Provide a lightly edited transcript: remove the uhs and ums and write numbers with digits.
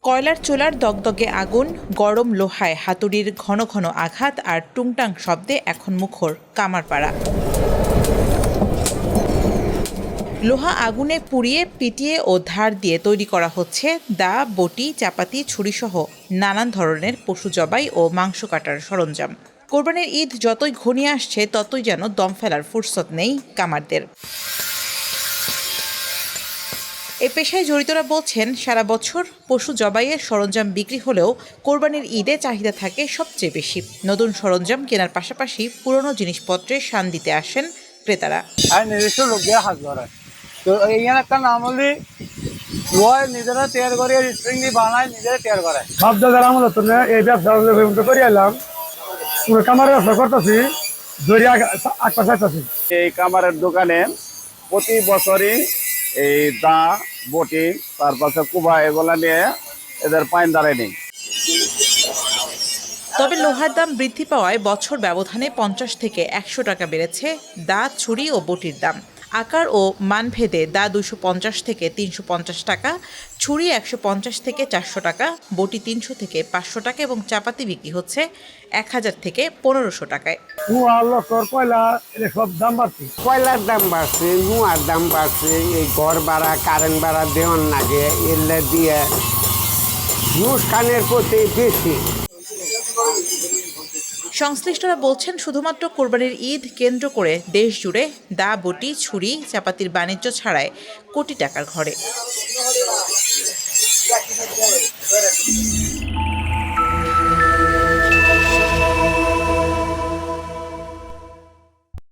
কয়লার চুলার দগদগে আগুন, গরম লোহায় হাতুড়ির ঘন ঘন আঘাত আর টুংটাং শব্দে এখন মুখর কামারপাড়া। লোহা আগুনে পুড়িয়ে পিটিয়ে ও ধার দিয়ে তৈরি করা হচ্ছে দা, বটি, চাপাতি, ছুরিসহ নানান ধরনের পশু জবাই ও মাংস কাটার সরঞ্জাম। কোরবানির ঈদ যতই ঘনিয়ে আসছে ততই যেন দম ফেলার ফুরসত নেই কামারদের। এই পেশায় জড়িতরা বলছেন, সারা বছর পশু জবাইয়ের সরঞ্জাম বিক্রি হলেও কোরবানির ঈদে চাহিদা থাকে সবচেয়ে বেশি। নতুন সরঞ্জাম কেনার পাশাপাশি পুরনো জিনিসপত্রে শান দিতে আসেন ক্রেতারা। নিজস্ব লোক দিয়ে হাত ধরায় তো এইখানে একটা নাম হলি নিজেরা তৈরি করে স্প্রিং দিয়ে বানায়, নিজেরা তৈরি করে। সব জায়গার আমল হতো না, এই ব্যবসা করে এলাম, কামারের ব্যবসা করতেছি, এই কামারের দোকানে প্রতি বছরই এই দা, বটি, তারপরে কুবা এগুলা নিয়ে এদের পাইন দাঁড়ায় নেই। তবে লোহার দাম বৃদ্ধি পাওয়ায় বছর ব্যবধানে 50 থেকে 100 টাকা বেড়েছে দা, ছুরি ও বটির দাম। আকার ও মানভেদে দা 250 থেকে 350 টাকা, ছুরি 150 থেকে 400 টাকা, বটি 300 থেকে 500 টাকা এবং চাপাতি বিক্রি হচ্ছে 1000 থেকে 1500 টাকায়। কয়লার দাম বাড়ছে, নুয়ার দাম বাড়ছে, এই ঘর ভাড়া, কারেন্ট ভাড়া দেওয়ার লাগে, এলে দিয়ে মুস্কানের প্রতি বেশি। সংশ্লিষ্টরা বলছেন, শুধুমাত্র কোরবানির ঈদ কেন্দ্র করে দেশ জুড়ে দা, বটি, ছুরি, চাপাতির বাণিজ্য ছাড়ায় কোটি টাকার ঘরে।